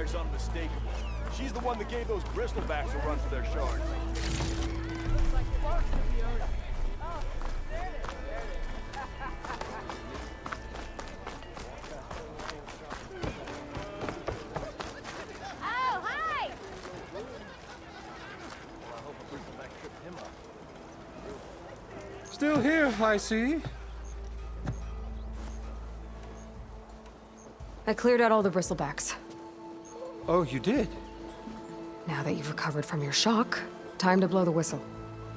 fire's unmistakable. She's the one that gave those bristlebacks a run for their shards. Oh, hi! Still here, I see. I cleared out all the bristlebacks. Oh, you did? Now that you've recovered from your shock, time to blow the whistle.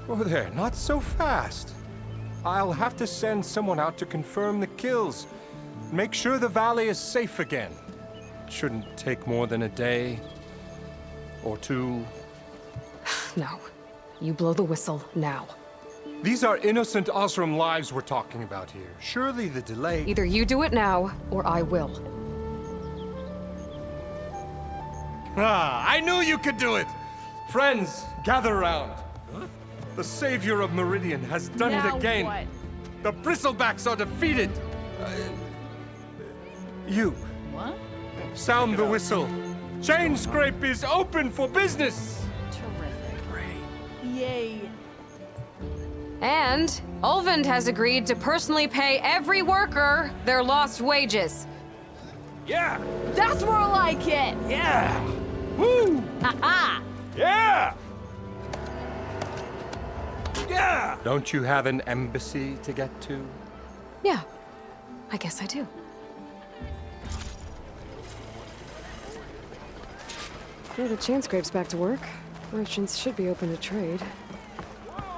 Oh there, not so fast. I'll have to send someone out to confirm the kills. Make sure the valley is safe again. It shouldn't take more than a day. Or two. No. You blow the whistle now. These are innocent Osram lives we're talking about here. Surely the delay... Either you do it now, or I will. Ah, I knew you could do it! Friends, gather around. The savior of Meridian has done it again. What? The bristlebacks are defeated. You. What? Sound the whistle. Chain Scrape is open for business. Terrific. Yay. And Ulvund has agreed to personally pay every worker their lost wages. Yeah! That's more like it! Yeah! Woo! Ha-ha! Yeah! Yeah! Don't you have an embassy to get to? Yeah, I guess I do. Well, the chain scrape's back to work. Merchants should be open to trade.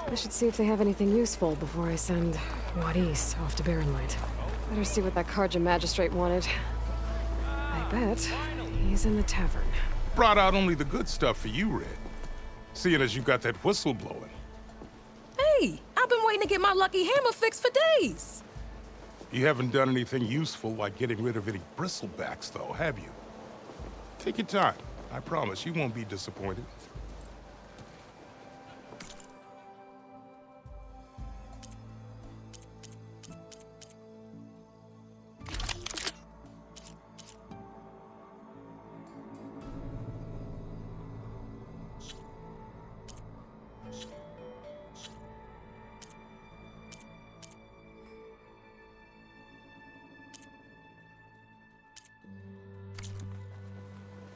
I should see if they have anything useful before I send Wadis off to Barrenlight. Better see what that Karja magistrate wanted. I bet he's in the tavern. Brought out only the good stuff for you, Red. Seeing as you got that whistle blowing. Hey, I've been waiting to get my lucky hammer fixed for days. You haven't done anything useful like getting rid of any bristlebacks, though, have you? Take your time. I promise you won't be disappointed.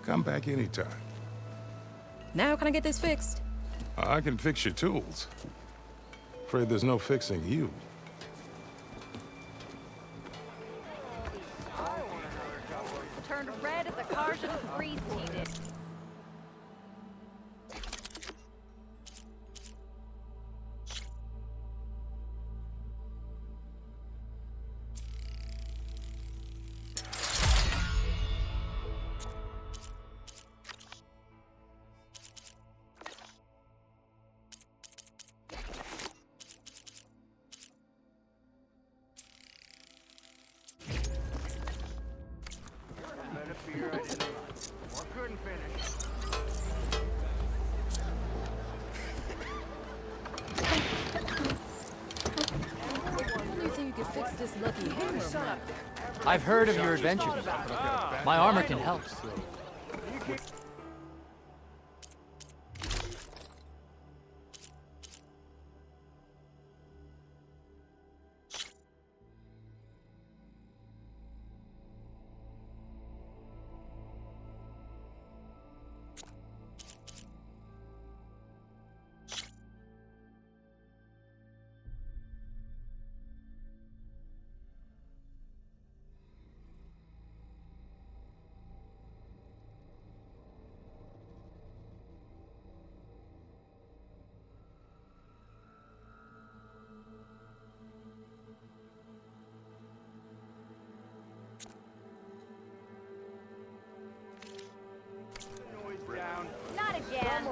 Come back anytime. Now can I get this fixed? I can fix your tools. Afraid there's no fixing you. Turned red at the Karjan priest he did. How do you think you could fix this lucky hammer? I've heard of your adventures. My armor can help. Not again.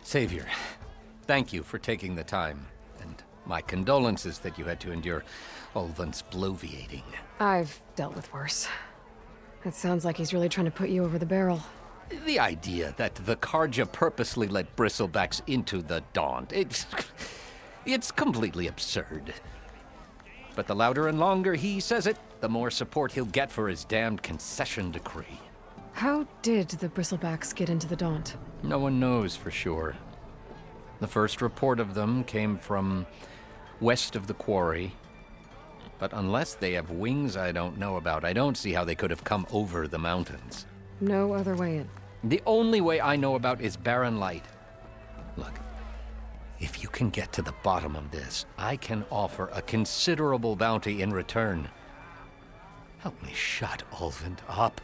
Savior, thank you for taking the time. My condolences that you had to endure Ulvund's bloviating. I've dealt with worse. It sounds like he's really trying to put you over the barrel. The idea that the Karja purposely let bristlebacks into the Daunt, it's completely absurd. But the louder and longer he says it, the more support he'll get for his damned concession decree. How did the bristlebacks get into the Daunt? No one knows for sure. The first report of them came from west of the quarry. But unless they have wings I don't know about, I don't see how they could have come over the mountains. No other way in. The only way I know about is Barren Light. Look, if you can get to the bottom of this, I can offer a considerable bounty in return. Help me shut Ulvund up.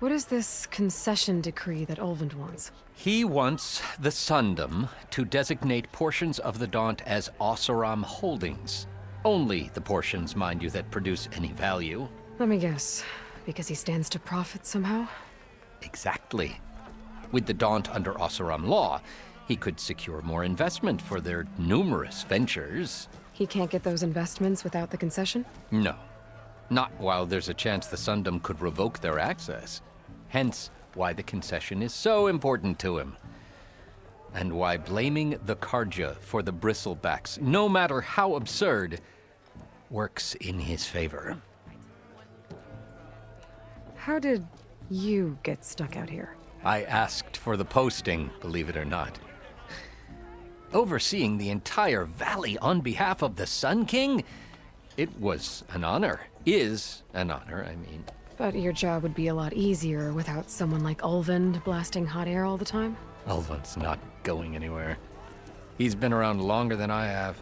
What is this concession decree that Ulvund wants? He wants the Sundom to designate portions of the Daunt as Oseram holdings. Only the portions, mind you, that produce any value. Let me guess. Because he stands to profit somehow? Exactly. With the Daunt under Oseram law, he could secure more investment for their numerous ventures. He can't get those investments without the concession? No. Not while there's a chance the Sundom could revoke their access. Hence, why the concession is so important to him. And why blaming the Karja for the bristlebacks, no matter how absurd, works in his favor. How did you get stuck out here? I asked for the posting, believe it or not. Overseeing the entire valley on behalf of the Sun King? It was an honor. Is an honor, I mean. But your job would be a lot easier without someone like Ulvund blasting hot air all the time? Ulvund's not going anywhere. He's been around longer than I have.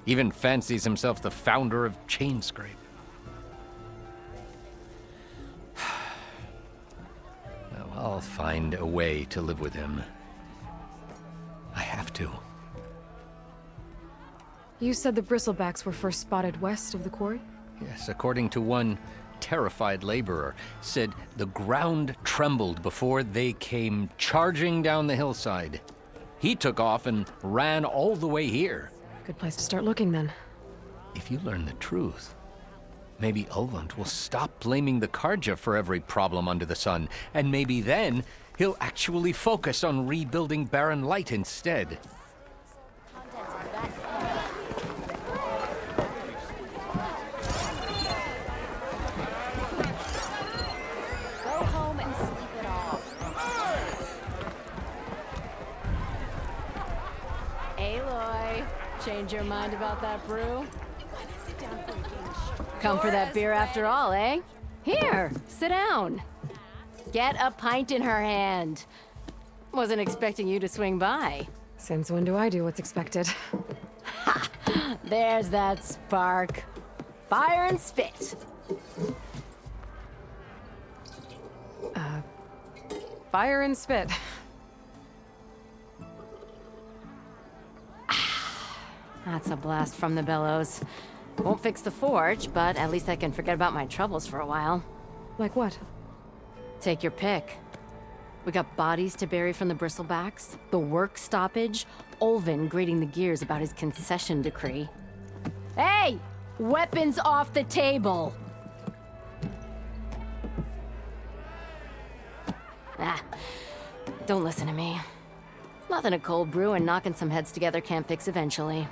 Even fancies himself the founder of Chainscrape. Well, I'll find a way to live with him. I have to. You said the bristlebacks were first spotted west of the quarry? Yes, according to one terrified laborer, said the ground trembled before they came charging down the hillside. He took off and ran all the way here. Good place to start looking, then. If you learn the truth, maybe Ulvund will stop blaming the Karja for every problem under the sun, and maybe then he'll actually focus on rebuilding Barren Light instead. Change your mind about that brew? Come for that beer after all, eh? Here, sit down. Get a pint in her hand. Wasn't expecting you to swing by. Since when do I do what's expected? Ha! There's that spark. Fire and spit. Fire and spit. That's a blast from the bellows. Won't fix the forge, but at least I can forget about my troubles for a while. Like what? Take your pick. We got bodies to bury from the bristlebacks, the work stoppage, Ulvund grating the gears about his concession decree. Hey! Weapons off the table! Ah, don't listen to me. Nothing a cold brew and knocking some heads together can't fix eventually.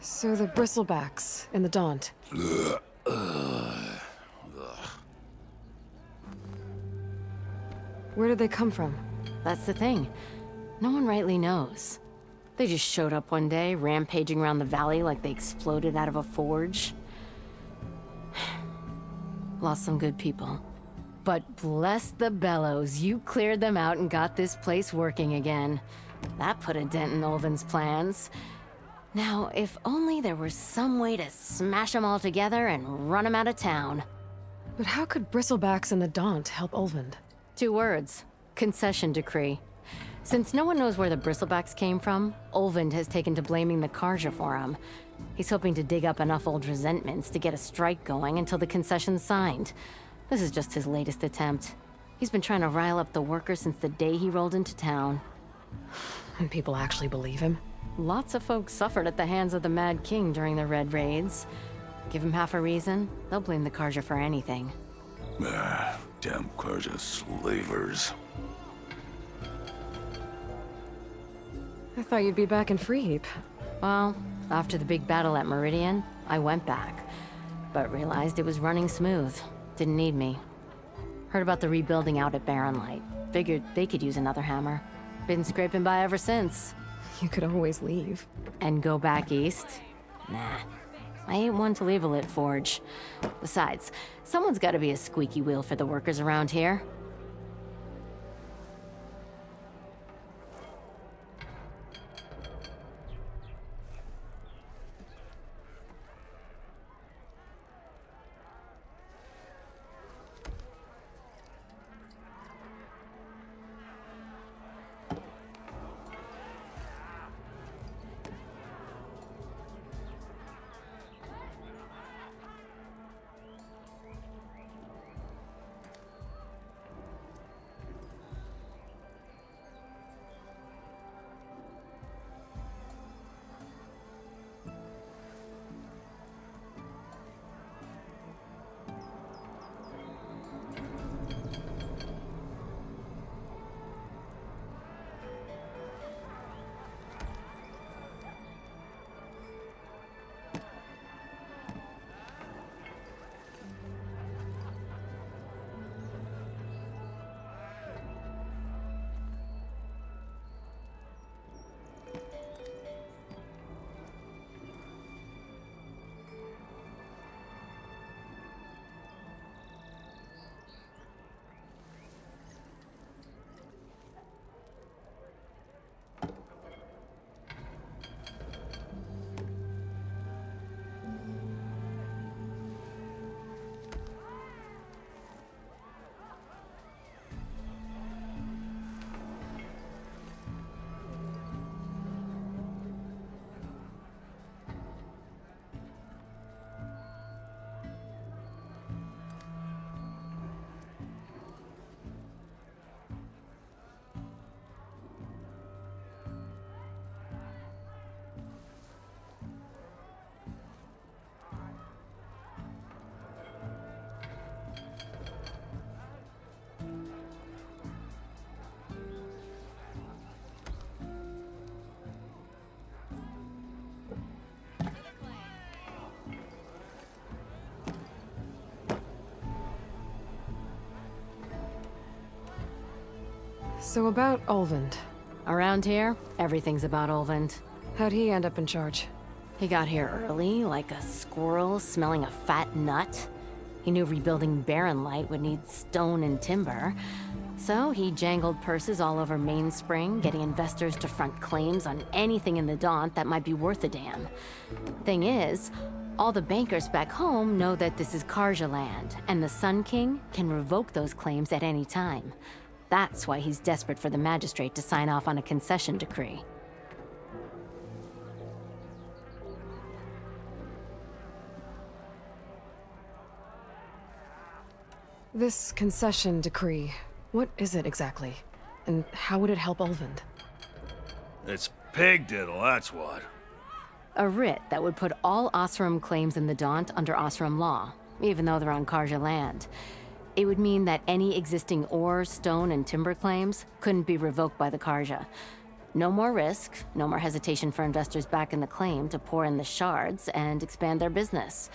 So the bristlebacks in the Daunt. Where did they come from? That's the thing. No one rightly knows. They just showed up one day, rampaging around the valley like they exploded out of a forge. Lost some good people. But bless the bellows, you cleared them out and got this place working again. That put a dent in Ulvund's plans. Now, if only there was some way to smash them all together and run them out of town. But how could bristlebacks in the Daunt help Ulvund? 2 words. Concession decree. Since no one knows where the bristlebacks came from, Ulvund has taken to blaming the Karja for them. He's hoping to dig up enough old resentments to get a strike going until the concession's signed. This is just his latest attempt. He's been trying to rile up the workers since the day he rolled into town. And people actually believe him? Lots of folks suffered at the hands of the Mad King during the Red Raids. Give him half a reason, they'll blame the Carja for anything. Ah, damn Carja slavers. I thought you'd be back in Freeheap. Well, after the big battle at Meridian, I went back. But realized it was running smooth. Didn't need me. Heard about the rebuilding out at Barren Light. Figured they could use another hammer. Been scraping by ever since. You could always leave. And go back east? Nah. I ain't one to leave a lit forge. Besides, someone's gotta be a squeaky wheel for the workers around here. So about Olvend. Around here, everything's about Olvend. How'd he end up in charge? He got here early, like a squirrel smelling a fat nut. He knew rebuilding Barren Light would need stone and timber. So he jangled purses all over Mainspring, getting investors to front claims on anything in the Daunt that might be worth a damn. Thing is, all the bankers back home know that this is Carja land, and the Sun King can revoke those claims at any time. That's why he's desperate for the magistrate to sign off on a concession decree. This concession decree, what is it exactly? And how would it help Olvend? It's pig diddle, that's what. A writ that would put all Osram claims in the Daunt under Osram law, even though they're on Carja land. It would mean that any existing ore, stone, and timber claims couldn't be revoked by the Carja. No more risk, no more hesitation for investors back in the claim to pour in the shards and expand their business.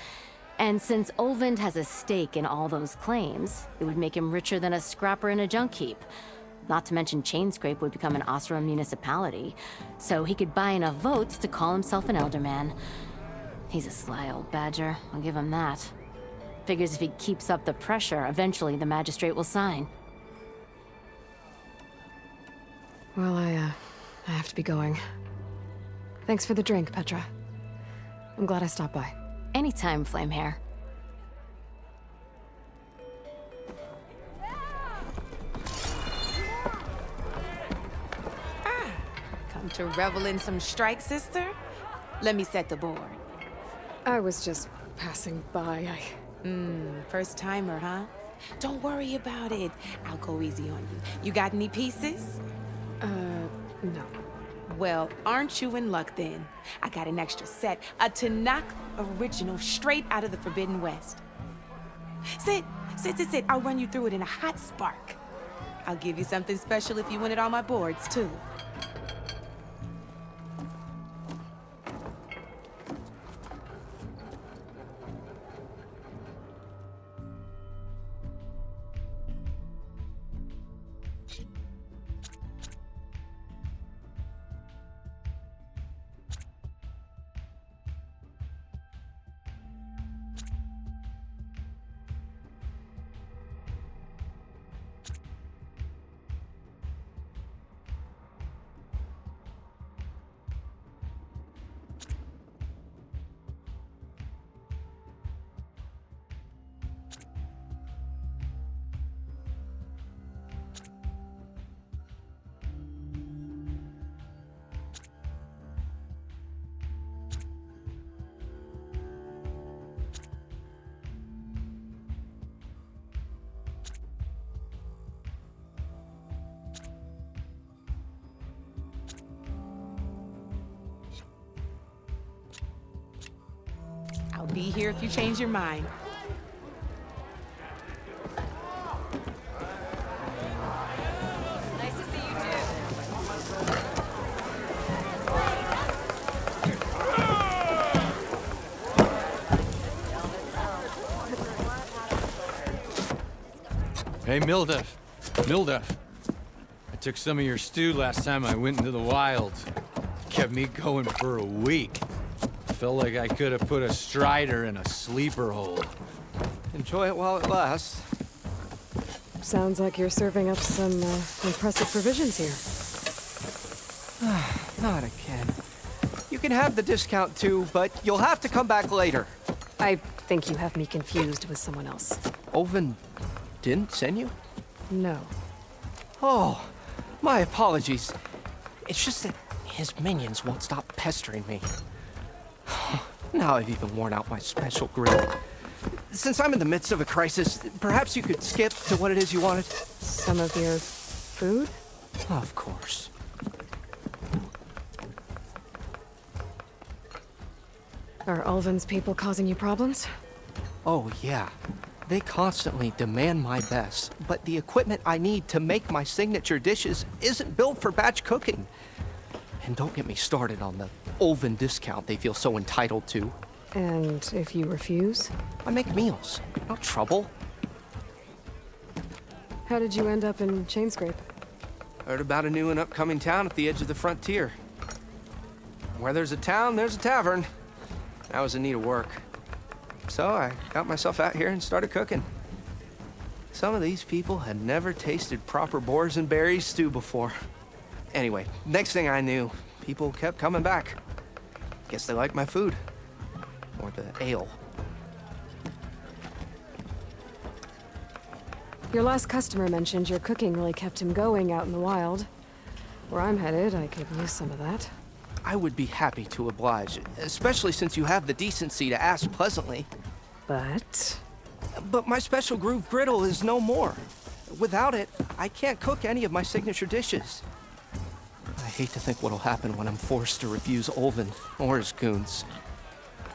And since Olvend has a stake in all those claims, it would make him richer than a scrapper in a junk heap. Not to mention Chainscrape would become an Osram municipality, so he could buy enough votes to call himself an elderman. He's a sly old badger, I'll give him that. Figures if he keeps up the pressure, eventually the magistrate will sign. Well, I have to be going. Thanks for the drink, Petra. I'm glad I stopped by. Anytime, Flamehair. Come to revel in some strike, sister? Let me set the board. I was just passing by. First timer, huh? Don't worry about it. I'll go easy on you. You got any pieces? No. Well, aren't you in luck then? I got an extra set, a Tanakh original straight out of the Forbidden West. Sit. I'll run you through it in a hot spark. I'll give you something special if you win it on my boards, too. I'll be here if you change your mind. Nice to see you too. Hey, Mildef. I took some of your stew last time I went into the wilds. Kept me going for a week. Felt like I could have put a strider in a sleeper hole. Enjoy it while it lasts. Sounds like you're serving up some impressive provisions here. Not again. You can have the discount too, but you'll have to come back later. I think you have me confused with someone else. Oven didn't send you? No. Oh, my apologies. It's just that his minions won't stop pestering me. Now I've even worn out my special grill. Since I'm in the midst of a crisis, perhaps you could skip to what it is you wanted? Some of your food? Of course. Are Ulvin's people causing you problems? Oh, yeah. They constantly demand my best, but the equipment I need to make my signature dishes isn't built for batch cooking. And don't get me started on the Ulvin discount they feel so entitled to. And if you refuse? I make meals, no trouble. How did you end up in Chainscrape? Heard about a new and upcoming town at the edge of the frontier. Where there's a town, there's a tavern. I was in need of work. So I got myself out here and started cooking. Some of these people had never tasted proper boars and berries stew before. Anyway, next thing I knew, people kept coming back. Guess they liked my food. Or the ale. Your last customer mentioned your cooking really kept him going out in the wild. Where I'm headed, I could use some of that. I would be happy to oblige, especially since you have the decency to ask pleasantly. But my special groove griddle is no more. Without it, I can't cook any of my signature dishes. I hate to think what'll happen when I'm forced to refuse Ulvin or his goons.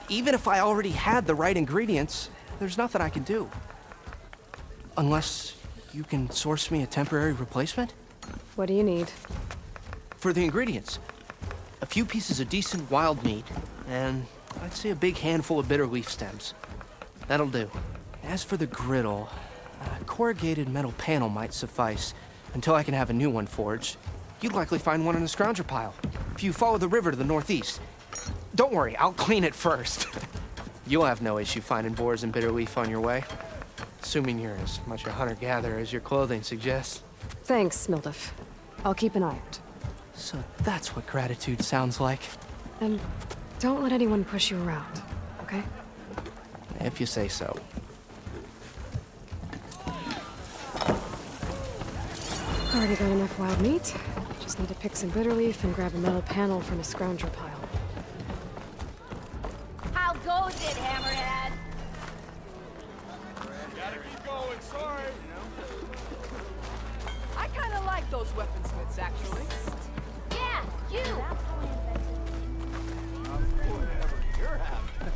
Even if I already had the right ingredients, there's nothing I can do. Unless you can source me a temporary replacement? what do you need? For the ingredients, a few pieces of decent wild meat, and I'd say a big handful of bitter leaf stems. That'll do. As for the griddle, a corrugated metal panel might suffice until I can have a new one forged. You'd likely find one in a scrounger pile, if you follow the river to the northeast. Don't worry, I'll clean it first. You'll have no issue finding boars and bitter leaf on your way. Assuming you're as much a hunter-gatherer as your clothing suggests. Thanks, Mildef. I'll keep an eye out. So that's what gratitude sounds like. And don't let anyone push you around, okay? If you say so. Already got enough wild meat. Just need to pick some bitter leaf and grab a metal panel from a scrounger pile. How goes it, Hammerhead? Gotta keep going, sorry. I kind of like those weaponsmiths, actually. Yeah, you! Whatever you're having.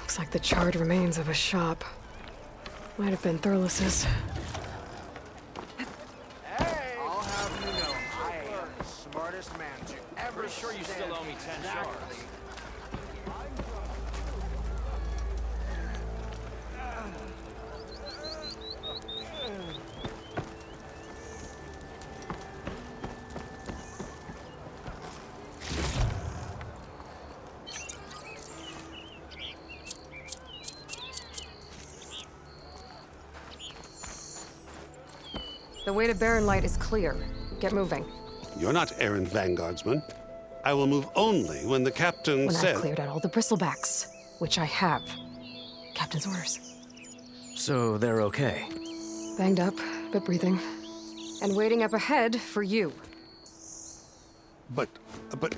Looks like the charred remains of a shop. Might have been Thurles's. I'll have you know, I am the smartest man to ever. Pretty sure you still owe me 10 shards. The way to Barren Light is clear. Get moving. You're not errand vanguardsman. I will move only when the captain When says... I've cleared out all the bristlebacks, which I have. Captain's orders. So they're okay. Banged up, but breathing. And waiting up ahead for you. But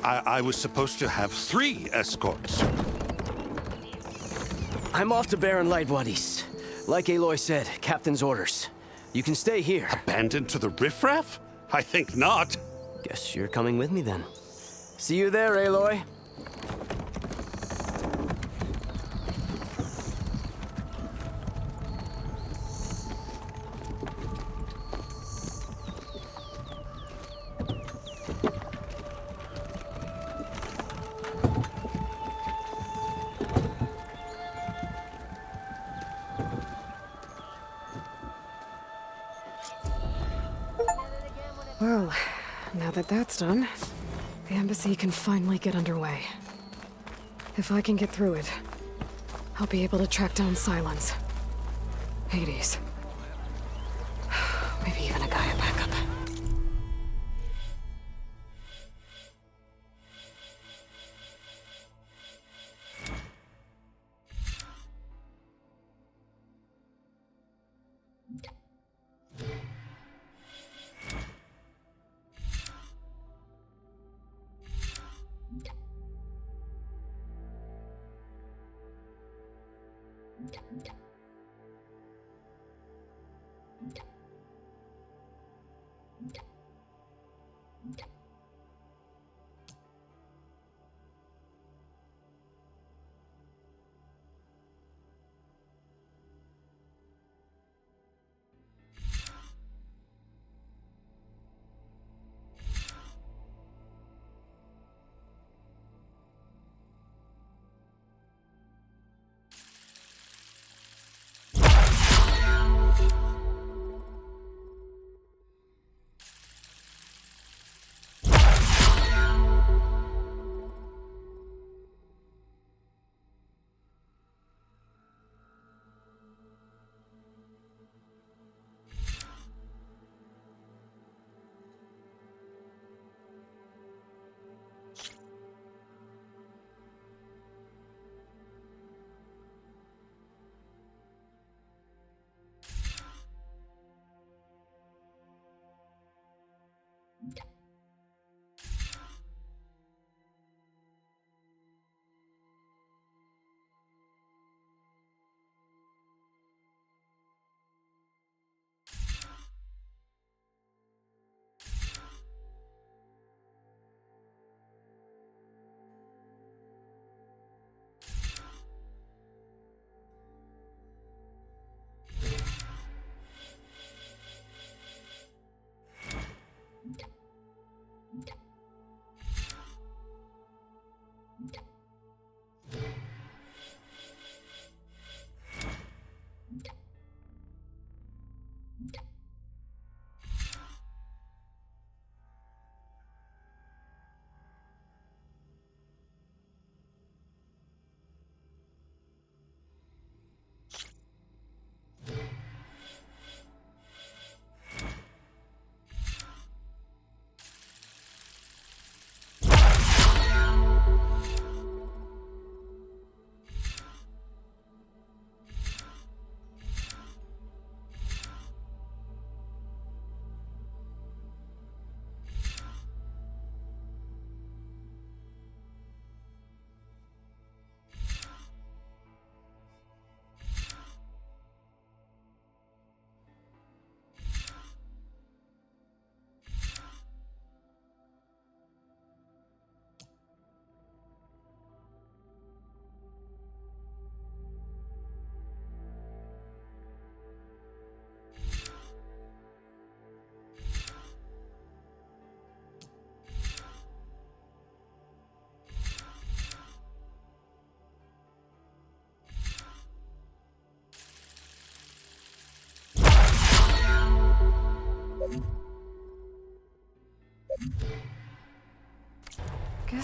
I was supposed to have 3 escorts. I'm off to Barren Light, Wadis. Like Aloy said, Captain's orders. You can stay here. Abandoned to the riffraff? I think not. Guess you're coming with me then. See you there, Aloy. Well, now that that's done, the embassy can finally get underway. If I can get through it, I'll be able to track down Silence, Hades, maybe even a Gaia backup.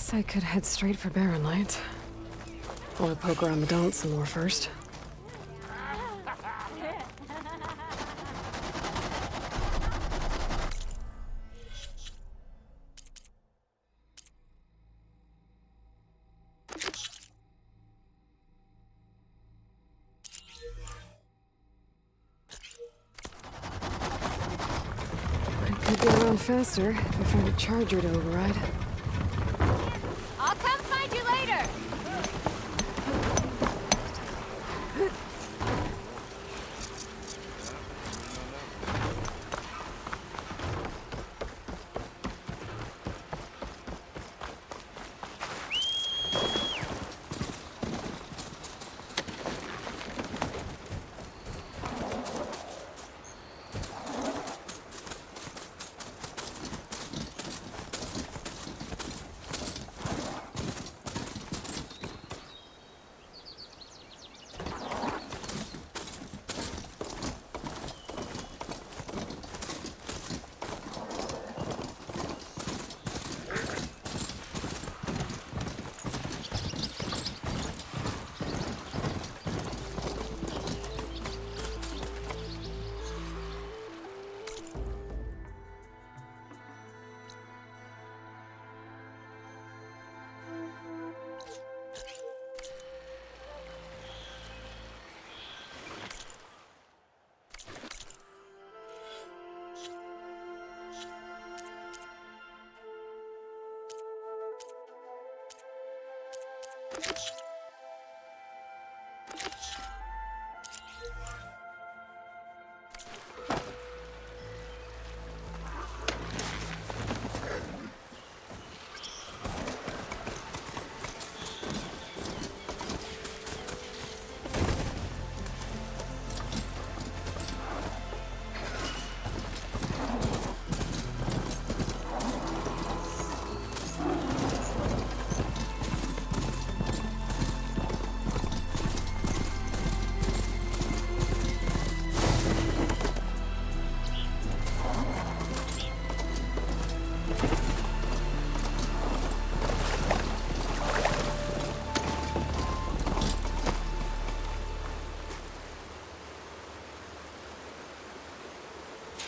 Guess I could head straight for Barren Light. Want to poke around the Daunt some more first. I could get around faster if I found a charger to override. I'll come find you later!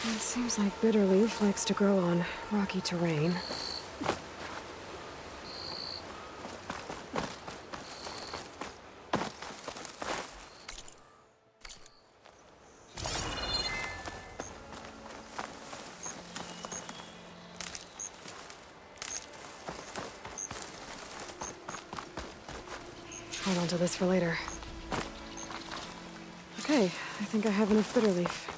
It seems like Bitterleaf likes to grow on rocky terrain. Hold on to this for later. Okay, I think I have enough Bitterleaf.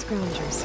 Scroungers.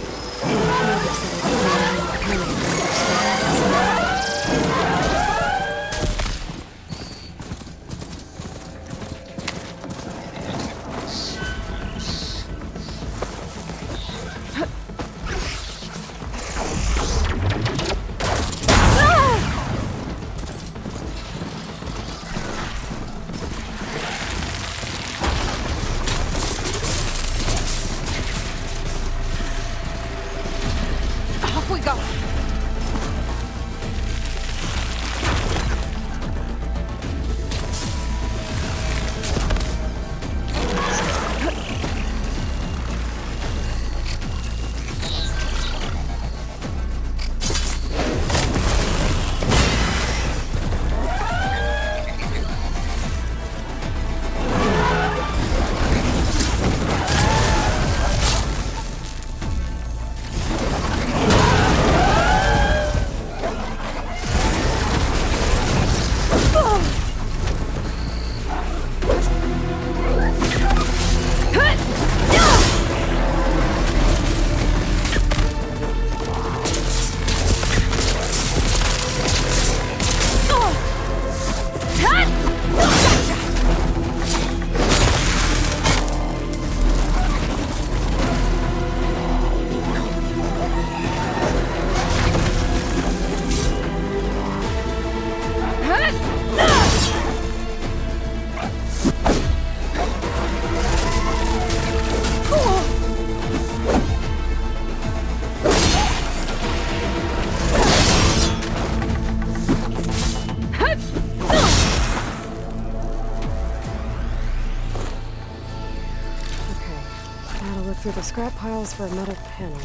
through the scrap piles for a metal panel.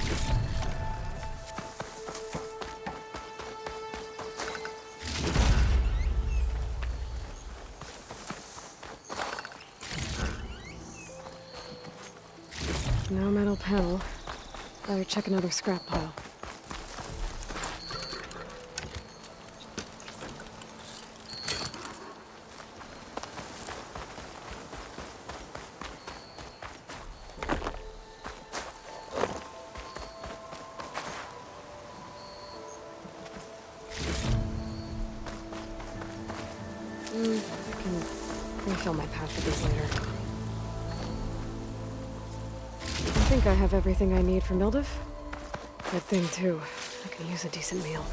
No metal panel. Better check another scrap pile. I can refill my pack with these later. I think I have everything I need for Mildev. Good thing, too. I can use a decent meal.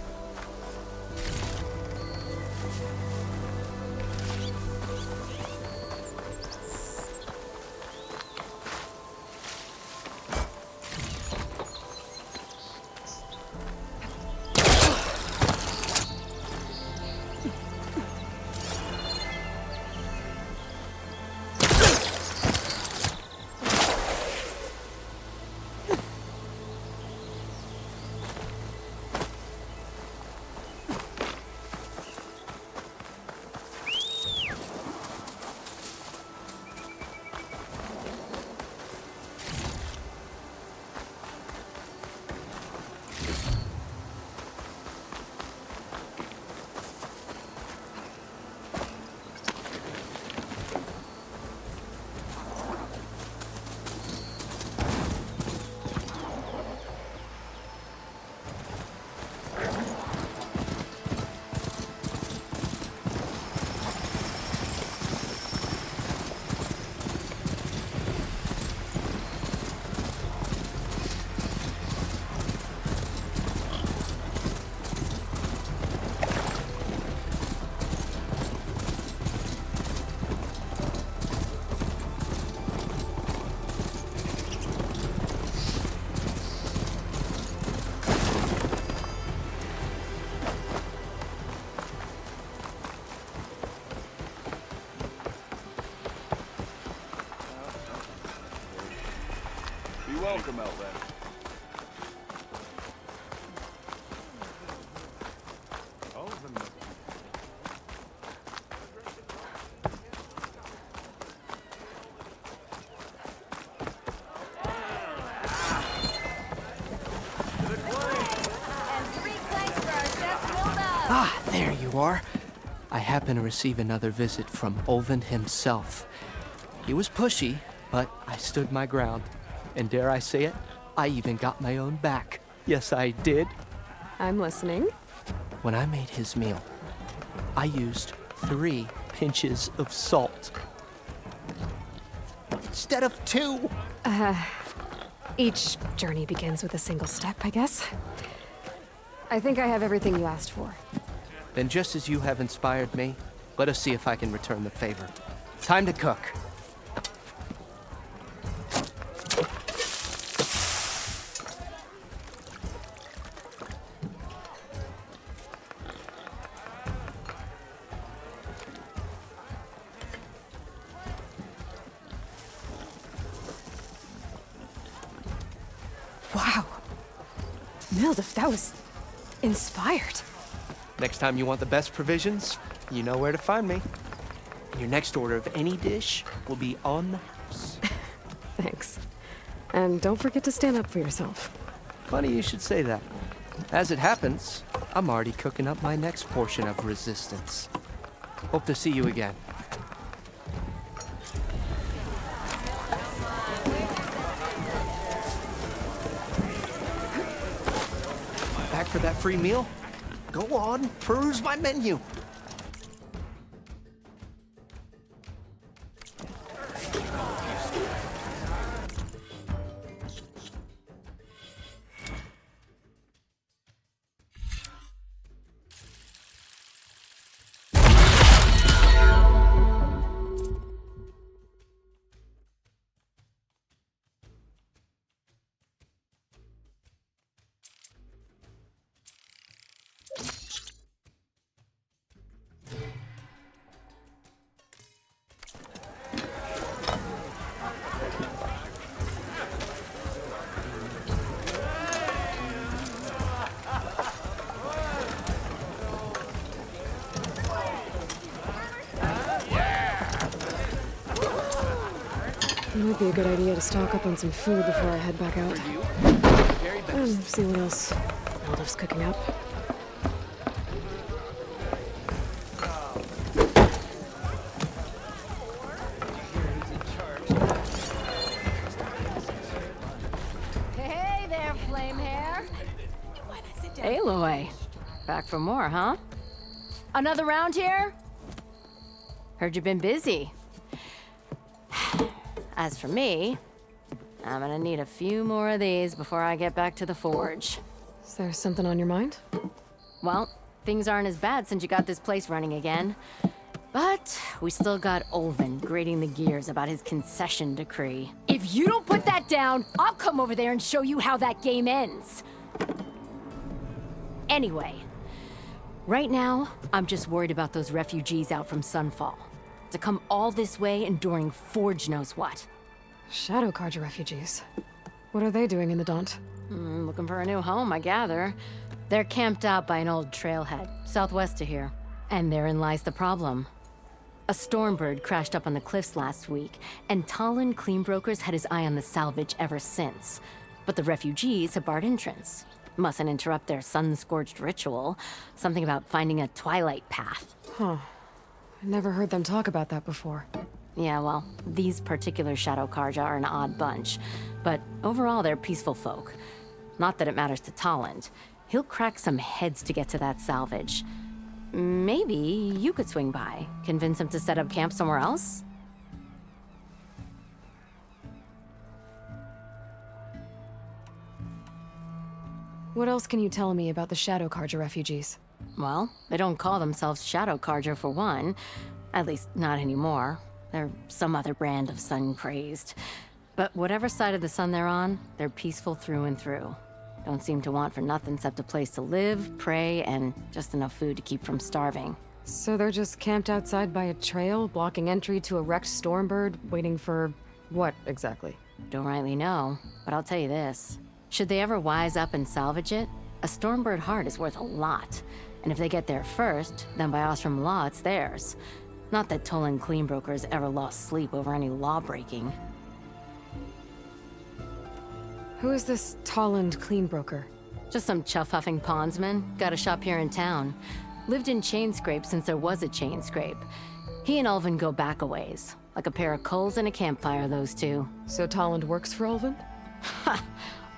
Be welcome, Elvin. Ah, there you are. I happen to receive another visit from Olvin himself. He was pushy, but I stood my ground. And dare I say it, I even got my own back. Yes, I did. I'm listening. When I made his meal, I used 3 pinches of salt. Instead of 2. Each journey begins with a single step, I guess. I think I have everything you asked for. Then just as you have inspired me, let us see if I can return the favor. Time to cook. Wow. Mildev, that was inspired. Next time you want the best provisions, you know where to find me. And your next order of any dish will be on the house. Thanks. And don't forget to stand up for yourself. Funny you should say that. As it happens, I'm already cooking up my next portion of resistance. Hope to see you again. Back for that free meal? Go on, peruse my menu. It might be a good idea to stock up on some food before I head back out. And see what else Aldous cooking up. Hey there, flame hair. Aloy. Back for more, huh? Another round here? Heard you've been busy. As for me, I'm gonna need a few more of these before I get back to the forge. Is there something on your mind? Well, things aren't as bad since you got this place running again. But we still got Olvin grating the gears about his concession decree. If you don't put that down, I'll come over there and show you how that game ends. Anyway, right now, I'm just worried about those refugees out from Sunfall. To come all this way enduring Forge knows what. Shadow Carja refugees. What are they doing in the Daunt? Looking for a new home, I gather. They're camped out by an old trailhead, southwest of here. And therein lies the problem. A Stormbird crashed up on the cliffs last week, and Talon Cleanbrokers had his eye on the salvage ever since. But the refugees have barred entrance. Mustn't interrupt their sun-scorched ritual. Something about finding a twilight path. Huh. I never heard them talk about that before. Yeah, well, these particular Shadow Carja are an odd bunch. But overall, they're peaceful folk. Not that it matters to Talon. He'll crack some heads to get to that salvage. Maybe you could swing by, convince him to set up camp somewhere else? What else can you tell me about the Shadow Carja refugees? Well, they don't call themselves Shadow Carja for one. At least, not anymore. They're some other brand of sun-crazed. But whatever side of the sun they're on, they're peaceful through and through. Don't seem to want for nothing except a place to live, pray, and just enough food to keep from starving. So they're just camped outside by a trail, blocking entry to a wrecked Stormbird, waiting for what, exactly? Don't rightly know, but I'll tell you this. Should they ever wise up and salvage it, a Stormbird heart is worth a lot. And if they get there first, then by Ostrom law, it's theirs. Not that Tolan Cleanbrokers ever lost sleep over any law-breaking. Who is this Tolland Cleanbroker? Just some chuff-huffing pondsman. Got a shop here in town. Lived in Chainscrape since there was a Chainscrape. He and Ulvin go back a ways. Like a pair of coals and a campfire, those two. So Tolland works for Ulvin? Ha!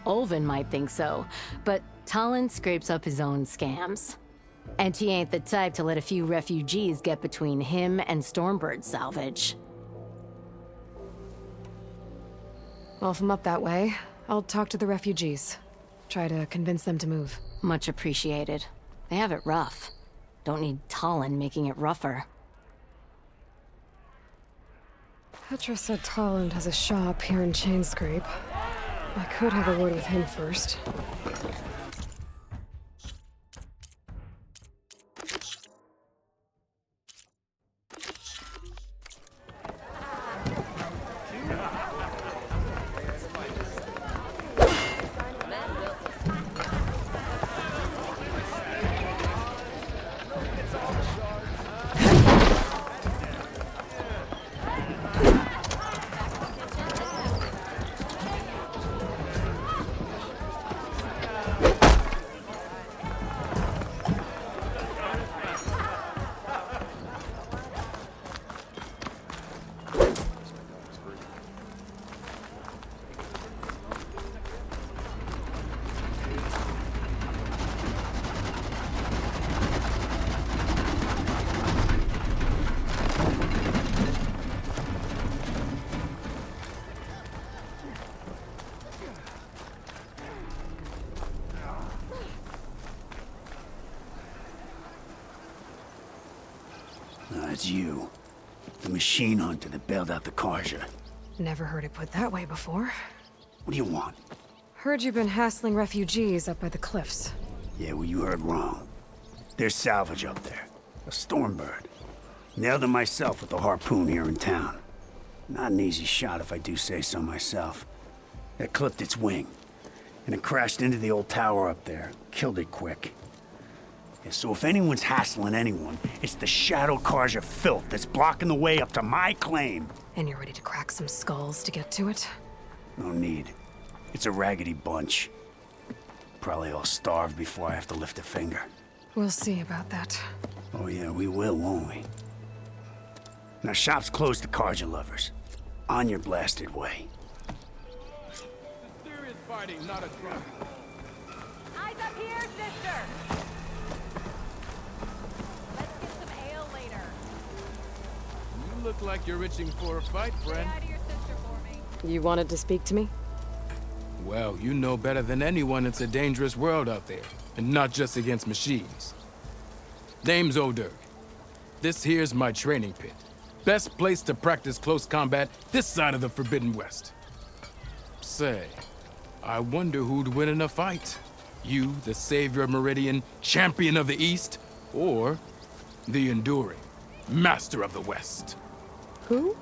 Ulvin might think so, but Tolland scrapes up his own scams. And he ain't the type to let a few refugees get between him and Stormbird salvage. Well, if I'm up that way, I'll talk to the refugees. Try to convince them to move. Much appreciated. They have it rough. Don't need Tolland making it rougher. Petra said Tolland has a shop here in Chainscrape. I could have a word with him first. It's you. The machine hunter that bailed out the Carja. Never heard it put that way before. What do you want? Heard you've been hassling refugees up by the cliffs. Yeah, well, you heard wrong. There's salvage up there. A Stormbird. Nailed it myself with the harpoon here in town. Not an easy shot if I do say so myself. That clipped its wing. And it crashed into the old tower up there. Killed it quick. Yeah, so if anyone's hassling anyone, it's the Shadow Karja filth that's blocking the way up to my claim. And you're ready to crack some skulls to get to it? No need. It's a raggedy bunch. Probably all starved before I have to lift a finger. We'll see about that. Oh yeah, we will, won't we? Now shop's closed to Karja lovers. On your blasted way. Serious fighting, not a drug. Eyes up here, sister! Let's get some ale later. You look like you're itching for a fight, friend. Stay out of your sister for me. You wanted to speak to me? Well, you know better than anyone it's a dangerous world out there, and not just against machines. Name's Odur. This here's my training pit. Best place to practice close combat this side of the Forbidden West. Say, I wonder who'd win in a fight. You, the savior of Meridian, champion of the East, or the Enduring, master of the West. Who?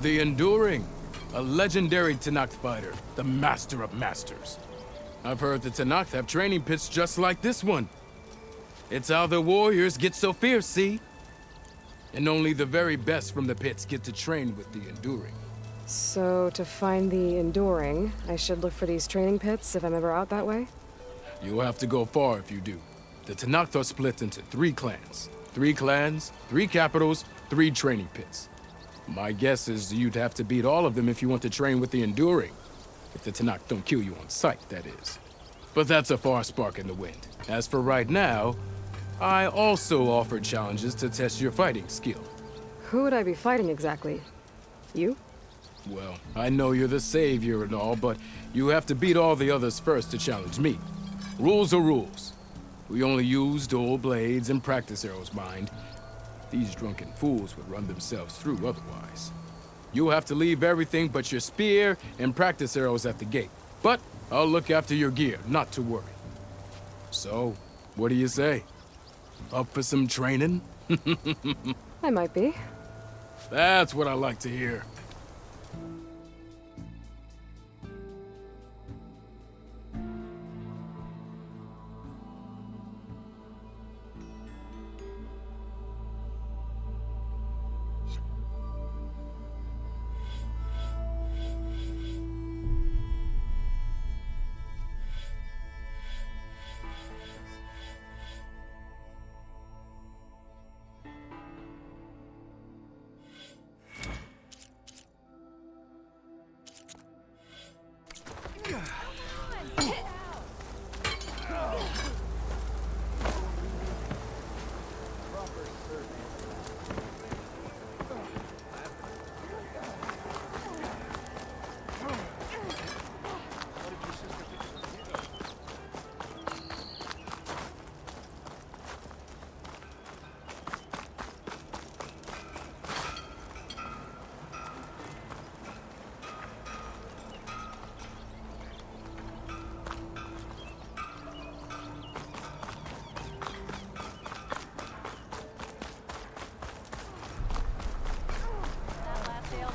The Enduring, a legendary Tenakth fighter, the master of masters. I've heard the Tenakth have training pits just like this one. It's how the warriors get so fierce, see? And only the very best from the pits get to train with the Enduring. So, to find the Enduring, I should look for these training pits if I'm ever out that way? You'll have to go far if you do. The Tenakth are split into 3 clans. 3 clans, 3 capitals, 3 training pits. My guess is you'd have to beat all of them if you want to train with the Enduring. If the Tenakth don't kill you on sight, that is. But that's a far spark in the wind. As for right now, I also offer challenges to test your fighting skill. Who would I be fighting exactly? You? Well, I know you're the savior and all, but you have to beat all the others first to challenge me. Rules are rules. We only use dual blades and practice arrows, mind. These drunken fools would run themselves through otherwise. You'll have to leave everything but your spear and practice arrows at the gate. But I'll look after your gear, not to worry. So, what do you say? Up for some training? I might be. That's what I like to hear.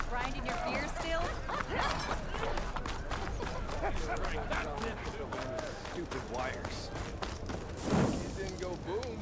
Grinding your gear still? Stupid wires. It didn't go boom.